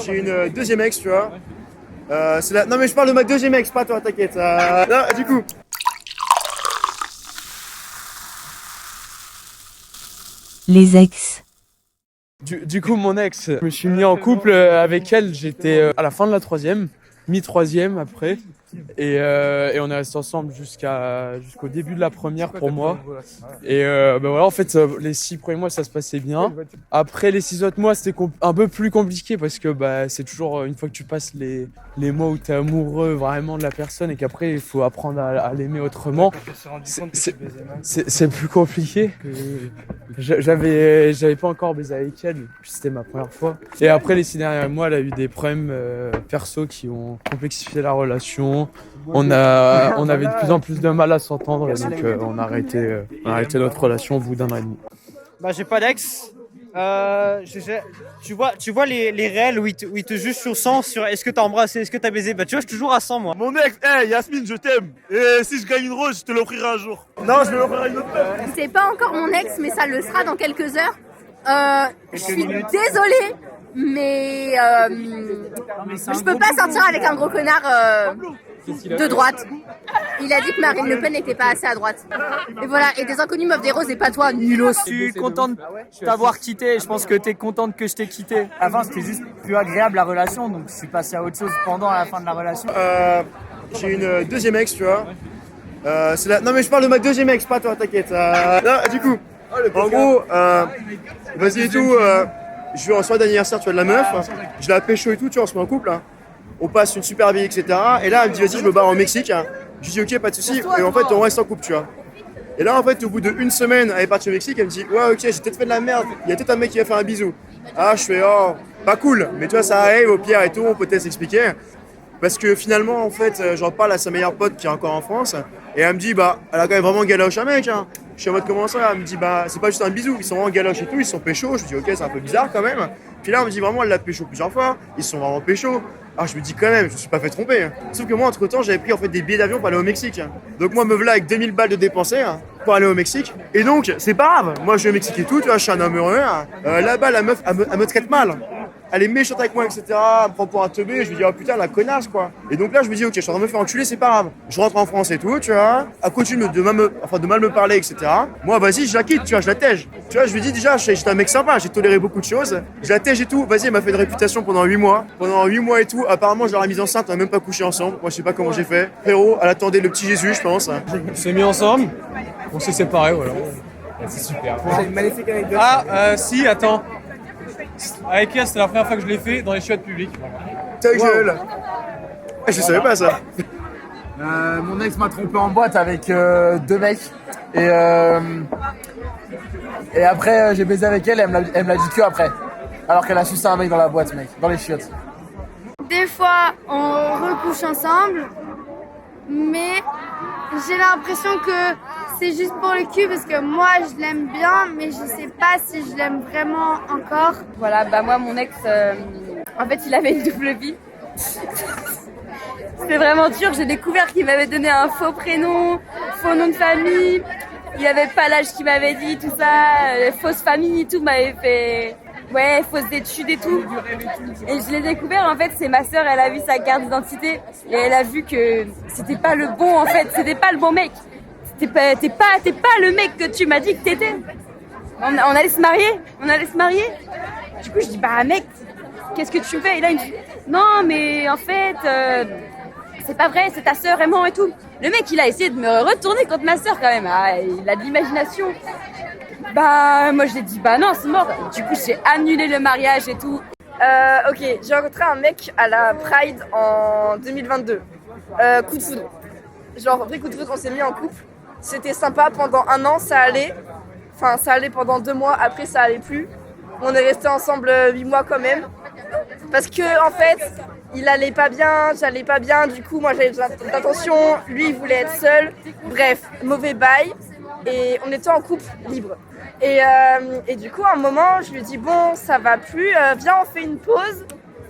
J'ai une deuxième ex, tu vois. Non mais je parle de ma deuxième ex, pas toi, t'inquiète. Non, du coup. Les ex. Du coup, mon ex, je me suis mis en couple avec elle. J'étais à la fin de la troisième, mi-troisième après. Et on est resté ensemble jusqu'au début de la première pour moi. Et voilà, en fait, les 6 premiers mois, ça se passait bien. Après, les 6 autres mois, c'était un peu plus compliqué parce que c'est toujours une fois que tu passes les mois où tu es amoureux vraiment de la personne et qu'après, il faut apprendre à l'aimer autrement. C'est plus compliqué. J'avais pas encore baisé avec elle, puis c'était ma première fois. Et après, les 6 derniers mois, elle a eu des problèmes perso qui ont complexifié la relation. On avait de plus en plus de mal à s'entendre et donc on a arrêté notre relation au bout d'1 an et demi. J'ai pas d'ex. Tu vois les réels où ils te jugent sur 100 sur est-ce que t'as embrassé, est-ce que t'as baisé. Tu vois, je suis toujours à 100 moi. Mon ex, Yasmine, je t'aime. Et si je gagne une rose, je te l'offrirai un jour. Non, je vais l'offrir une autre. C'est pas encore mon ex, mais ça le sera dans quelques heures. Je suis désolée, mais je peux pas sortir avec un gros connard de droite. Il a dit que Marine Le Pen n'était pas assez à droite. Et voilà, et des inconnus m'offrent des roses et pas toi, nulos. Je suis content de t'avoir quitté, je pense que t'es contente que je t'ai quitté. Avant c'était juste plus agréable la relation, donc je suis passé à autre chose pendant la fin de la relation. J'ai une deuxième ex, tu vois. Non mais je parle de ma deuxième ex, pas toi, t'inquiète. Non, du coup, en gros, vas-y et tout. Je vais en soirée d'anniversaire, tu vois, de la meuf. Je la pécho et tout, tu vois, on se met en couple. Hein. On passe une super vie, etc. Et là, elle me dit, vas-y, je me barre en Mexique. Hein. Je lui dis, ok, pas de soucis. Et en fait, on reste en couple, tu vois. Et là, en fait, au bout d'1 semaine, elle est partie au Mexique. Elle me dit, ouais, ok, j'ai peut-être fait de la merde. Il y a peut-être un mec qui va faire un bisou. Ah, je fais, oh, pas cool. Mais tu vois, ça arrive, au pire et tout, on peut peut-être s'expliquer. Parce que finalement, en fait, j'en parle à sa meilleure pote qui est encore en France. Et elle me dit, elle a quand même vraiment galoche un mec. Hein. Je suis en mode, comment ça? Elle me dit, c'est pas juste un bisou. Ils sont vraiment galoches et tout. Ils sont pécho. Je me dis, ok, c'est un peu bizarre quand même. Puis là, on me dit vraiment, elle l'a pécho plusieurs fois. Ils sont vraiment pécho. Alors je me dis quand même, je me suis pas fait tromper. Hein. Sauf que moi, entre temps, j'avais pris en fait des billets d'avion pour aller au Mexique. Hein. Donc moi, me voilà avec 2000 balles de dépensés hein, pour aller au Mexique. Et donc, c'est pas grave. Moi, je vais au Mexique et tout, tu vois, je suis un homme heureux. Hein. Là-bas, la meuf, elle me traite mal. Elle est méchante avec moi, etc. Elle me prend pour un teubé. Je me dis, oh putain, la connasse, quoi. Et donc là, je me dis, ok, je suis en train de me faire enculer, c'est pas grave. Je rentre en France et tout, tu vois. Elle continue de mal me parler, etc. Moi, vas-y, je la quitte, tu vois, je la tège. Tu vois, je lui dis déjà, j'étais un mec sympa, j'ai toléré beaucoup de choses. Je la tège et tout. Vas-y, elle m'a fait une réputation pendant 8 mois. Pendant 8 mois et tout, apparemment, je l'aurais mise enceinte, on n'a même pas couché ensemble. Moi, je sais pas comment j'ai fait. Frérot, elle attendait le petit Jésus, je pense. On s'est mis ensemble, on s'est séparés, voilà. C'est super. C'est une magnifique anecdote. Si, attends. Avec elle, c'était la première fois que je l'ai fait dans les chiottes publiques. Ta gueule. Je savais pas ça. Mon ex m'a trompé en boîte avec 2 mecs et après j'ai baisé avec elle et elle me l'a dit que après. Alors qu'elle a sucé un mec dans la boîte, mec, dans les chiottes. Des fois, on recouche ensemble, mais j'ai l'impression que c'est juste pour le cul parce que moi, je l'aime bien, mais je sais pas si je l'aime vraiment encore. Voilà, moi, mon ex, en fait, il avait une double vie. C'était vraiment dur. J'ai découvert qu'il m'avait donné un faux prénom, faux nom de famille. Il avait pas l'âge qu'il m'avait dit, tout ça. Fausse famille et tout, m'avait fait... Ouais, fausses études et tout. Et je l'ai découvert, en fait, c'est ma sœur, elle a vu sa carte d'identité. Et elle a vu que c'était pas le bon, en fait. C'était pas le bon mec. T'es pas le mec que tu m'as dit que t'étais. On allait se marier. Du coup, je dis, mec, qu'est-ce que tu fais? Et là, il me dit, non, mais en fait, c'est pas vrai, c'est ta sœur et moi et tout. Le mec, il a essayé de me retourner contre ma sœur quand même. Il a de l'imagination. Moi, je lui ai dit, non, c'est mort. Du coup, j'ai annulé le mariage et tout. Ok, j'ai rencontré un mec à la Pride en 2022. Coup de foudre. Genre, vrai coup de foudre, on s'est mis en couple. C'était sympa, pendant 1 an, ça allait. Enfin, ça allait pendant 2 mois, après ça allait plus. On est restés ensemble 8 mois quand même. Parce que, en fait, il allait pas bien, j'allais pas bien. Du coup, moi, j'avais besoin d'attention. Lui, il voulait être seul. Bref, mauvais bail. Et on était en couple libre. Et du coup, à un moment, je lui ai dit, bon, ça va plus, viens, on fait une pause.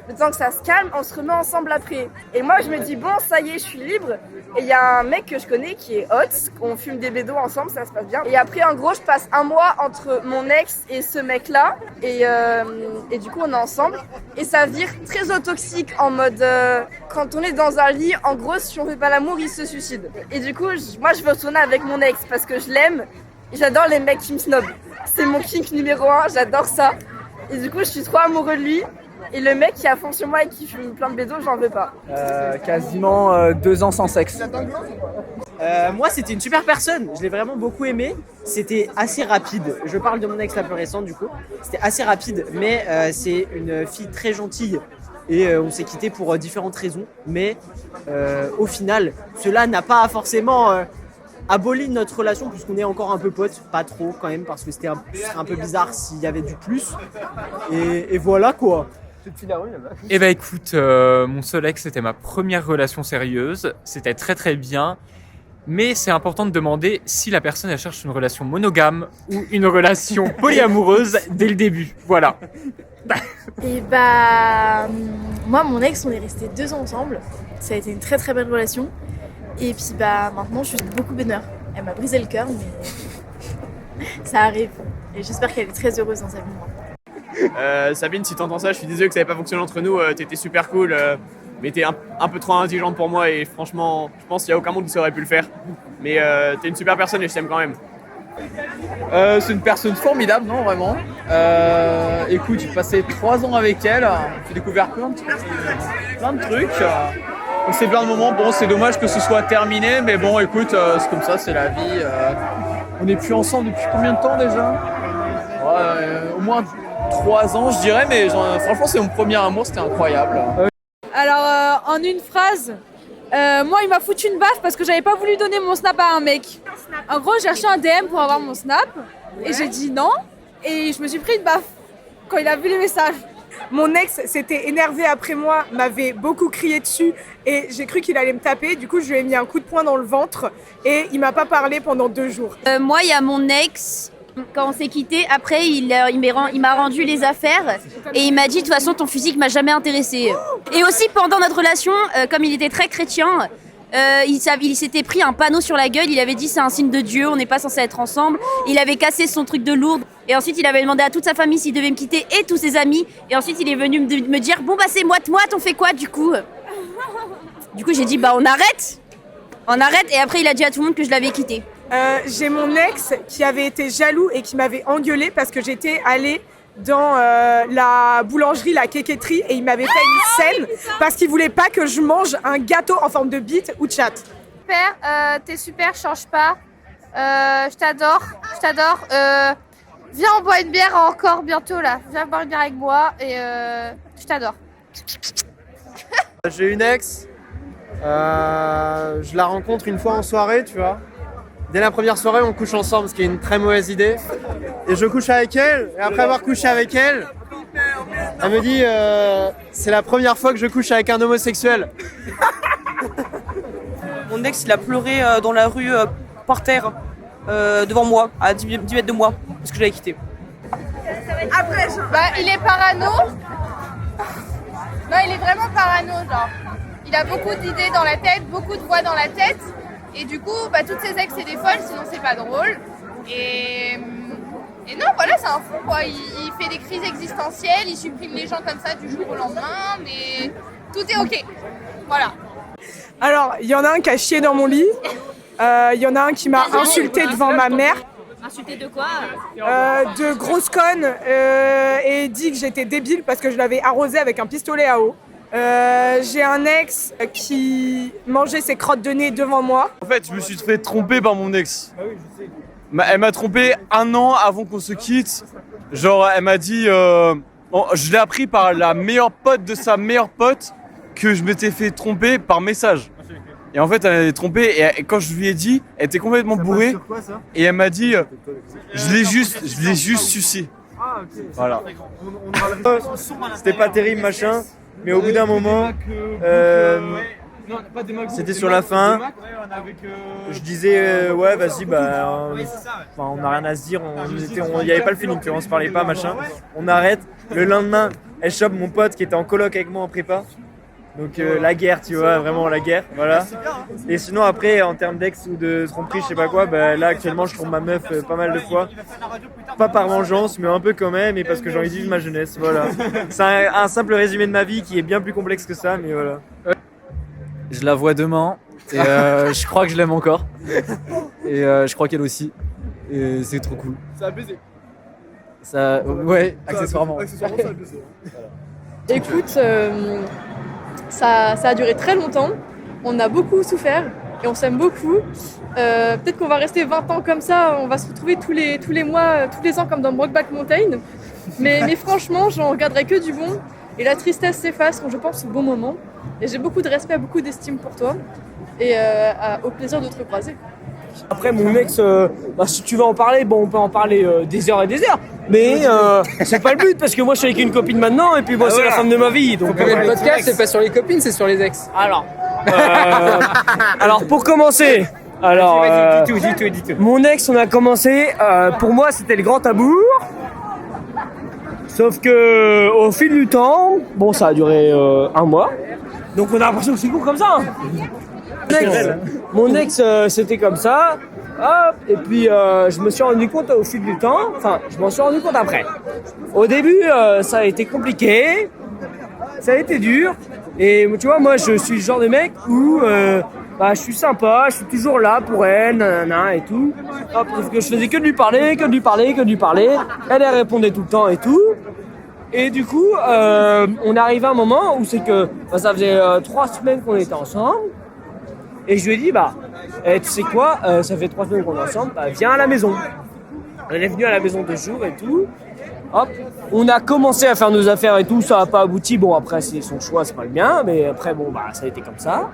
le temps que ça se calme, on se remet ensemble après. Et moi, je me dis, bon, ça y est, je suis libre. Et il y a un mec que je connais qui est hot, on fume des bédos ensemble, ça se passe bien. Et après, en gros, je passe un mois entre mon ex et ce mec-là. Et du coup, on est ensemble. Et ça vire très toxique en mode, quand on est dans un lit, en gros, si on fait pas l'amour, il se suicide. Et du coup, moi, je veux retourner avec mon ex parce que je l'aime. Et j'adore les mecs qui me snobent. C'est mon kink numéro 1, j'adore ça. Et du coup, je suis trop amoureux de lui. Et le mec qui a fond sur moi et qui fume plein de bédos, j'en veux pas. Quasiment 2 ans sans sexe. Moi, c'était une super personne. Je l'ai vraiment beaucoup aimé. C'était assez rapide. Je parle de mon ex la plus récente, du coup. C'était assez rapide, mais c'est une fille très gentille. Et on s'est quitté pour différentes raisons. Mais au final, cela n'a pas forcément aboli notre relation, puisqu'on est encore un peu potes. Pas trop, quand même, parce que ce serait un peu bizarre s'il y avait du plus. Et voilà, quoi. Eh ben écoute, mon seul ex, c'était ma première relation sérieuse. C'était très très bien. Mais c'est important de demander si la personne elle cherche une relation monogame ou une relation polyamoureuse dès le début. Voilà. Et bah, moi, mon ex, on est restés 2 ans ensemble. Ça a été une très très belle relation. Et puis bah, maintenant, je suis beaucoup bonheur. Elle m'a brisé le cœur, mais ça arrive. Et j'espère qu'elle est très heureuse dans sa vie. Sabine, si t'entends ça, je suis désolé que ça n'avait pas fonctionné entre nous. T'étais super cool, mais t'es un peu trop intelligente pour moi et franchement, je pense qu'il n'y a aucun monde qui aurait pu le faire. Mais t'es une super personne et je t'aime quand même. C'est une personne formidable, non, vraiment. Écoute, j'ai passé 3 ans avec elle. J'ai découvert plein de trucs. On s'est plein de moments. Bon, c'est dommage que ce soit terminé, mais bon, écoute, c'est comme ça, c'est la vie. On n'est plus ensemble depuis combien de temps déjà? Au moins 3 ans, je dirais, mais franchement, c'est mon premier amour, c'était incroyable. Alors, en une phrase, moi, il m'a foutu une baffe parce que j'avais pas voulu donner mon snap à un mec. En gros, j'ai reçu un DM pour avoir mon snap et j'ai dit non et je me suis pris une baffe quand il a vu les messages. Mon ex s'était énervé après moi, m'avait beaucoup crié dessus et j'ai cru qu'il allait me taper. Du coup, je lui ai mis un coup de poing dans le ventre et il m'a pas parlé pendant 2 jours. Moi, il y a mon ex. Quand on s'est quitté, après il m'a rendu les affaires et il m'a dit de toute façon ton physique m'a jamais intéressé. Et aussi pendant notre relation, comme il était très chrétien, il s'était pris un panneau sur la gueule, il avait dit c'est un signe de Dieu, on n'est pas censé être ensemble. Il avait cassé son truc de Lourdes et ensuite il avait demandé à toute sa famille s'il devait me quitter et tous ses amis. Et ensuite il est venu me dire bon bah c'est moite-moite, on fait quoi du coup? Du coup j'ai dit bah on arrête et après il a dit à tout le monde que je l'avais quitté. J'ai mon ex qui avait été jaloux et qui m'avait engueulé parce que j'étais allée dans la boulangerie, la quéquetterie et il m'avait fait une scène parce qu'il voulait pas que je mange un gâteau en forme de bite ou de chatte. Super, t'es super, change pas. Je t'adore. Viens, on boit une bière encore bientôt là. Viens boire une bière avec moi et je t'adore. J'ai une ex, je la rencontre une fois en soirée, tu vois. Dès la première soirée, on couche ensemble, ce qui est une très mauvaise idée. Et je couche avec elle, et après avoir couché avec elle, elle me dit c'est la première fois que je couche avec un homosexuel. Mon ex, il a pleuré dans la rue, par terre, devant moi, à 10 mètres de moi, parce que je l'avais quitté. Après, il est parano. Non, il est vraiment parano, genre. Il a beaucoup d'idées dans la tête, beaucoup de voix dans la tête. Et du coup, toutes ses ex, c'est des folles, sinon c'est pas drôle. Et non, voilà, c'est un fou, quoi. Il fait des crises existentielles, il supprime les gens comme ça du jour au lendemain, mais tout est ok. Voilà. Alors, il y en a un qui a chié dans mon lit. Il y en a un qui m'a insulté devant ma mère. Insulté de quoi? De grosse conne et dit que j'étais débile parce que je l'avais arrosé avec un pistolet à eau. J'ai un ex qui mangeait ses crottes de nez devant moi. En fait, je me suis fait tromper par mon ex. Elle m'a trompé 1 an avant qu'on se quitte. Genre, elle m'a dit... je l'ai appris par la meilleure pote de sa meilleure pote que je m'étais fait tromper par message. Et en fait, elle m'avait trompé et quand je lui ai dit, elle était complètement bourrée. Et elle m'a dit, je l'ai juste sucé. Voilà. C'était pas terrible, machin. Mais au bout d'un moment, C'était sur la fin. Je disais ouais vas-y on n'a rien à se dire, il n'y avait pas le feeling, tu vois, on se parlait pas machin. On arrête. Le lendemain, elle chope mon pote qui était en coloc avec moi en prépa. Donc la guerre, tu vois, vraiment la guerre, voilà. Et sinon après, en termes d'ex ou de tromperie, je sais pas quoi, là actuellement je trompe ma meuf pas mal de fois. Pas par vengeance, mais un peu quand même, et parce que j'ai envie de vivre ma jeunesse, voilà. C'est un simple résumé de ma vie qui est bien plus complexe que ça, mais voilà. Je la vois demain, et je crois que je l'aime encore. Et je crois qu'elle aussi. Et c'est trop cool. Ça a baisé. Ça, ouais, accessoirement. Accessoirement, ça a baisé. Voilà. Écoute, ça a duré très longtemps. On a beaucoup souffert et on s'aime beaucoup. Peut-être qu'on va rester 20 ans comme ça. On va se retrouver tous les mois, tous les ans comme dans Brokeback Mountain. Mais franchement, j'en regarderai que du bon. Et la tristesse s'efface quand je pense au bon moment. Et j'ai beaucoup de respect, beaucoup d'estime pour toi. Et au plaisir de te recroiser. Après mon ex, si tu veux en parler, on peut en parler des heures et des heures. Mais c'est pas le but parce que moi je suis avec une copine maintenant et puis moi c'est la femme de ma vie. Donc Le podcast, c'est pas sur les copines, c'est sur les ex. Alors pour commencer, dis tout. Mon ex, on a commencé. Pour moi c'était le grand amour. Sauf que au fil du temps, ça a duré un mois. Donc on a l'impression que c'est court comme ça. Mon ex, c'était comme ça. Hop, et puis je me suis rendu compte au fil du temps, je m'en suis rendu compte après. Au début, ça a été compliqué, ça a été dur. Et tu vois, moi, je suis le genre de mec où je suis sympa, je suis toujours là pour elle, nanana et tout. Hop, parce que je faisais que de lui parler. Elle répondait tout le temps et tout. Et du coup, on arrive à un moment où c'est que ça faisait 3 semaines qu'on était ensemble. Et je lui ai dit, tu sais quoi, ça fait 3 semaines qu'on est ensemble, viens à la maison. Elle est venue à la maison 2 jours et tout. Hop, on a commencé à faire nos affaires et tout, ça n'a pas abouti. Après, c'est son choix, c'est pas le mien, mais après, ça a été comme ça.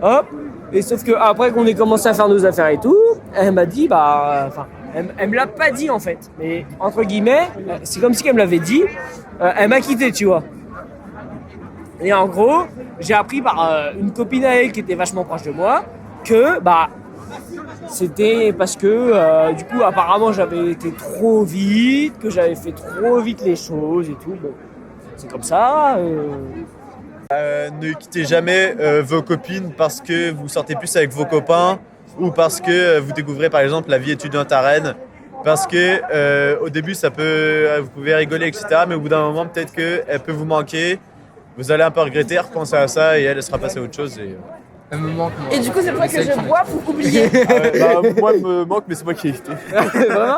Hop, et sauf que après qu'on ait commencé à faire nos affaires et tout, elle m'a dit, elle me l'a pas dit en fait, mais entre guillemets, c'est comme si elle me l'avait dit, elle m'a quitté, tu vois. Et en gros, j'ai appris par une copine à elle qui était vachement proche de moi que c'était parce que du coup apparemment j'avais été trop vite, que j'avais fait trop vite les choses et tout. C'est comme ça. Ne quittez jamais vos copines parce que vous sortez plus avec vos copains ou parce que vous découvrez par exemple la vie étudiante à Rennes. Parce que au début vous pouvez rigoler etc. Mais au bout d'un moment peut-être qu'elle peut vous manquer. Vous allez un peu regretter, repenser à ça et elle sera passée à autre chose. Elle me manque. Et du coup, c'est pour ça que je bois pour oublier. Moi, elle me manque, mais c'est moi qui ai évité. Vraiment ?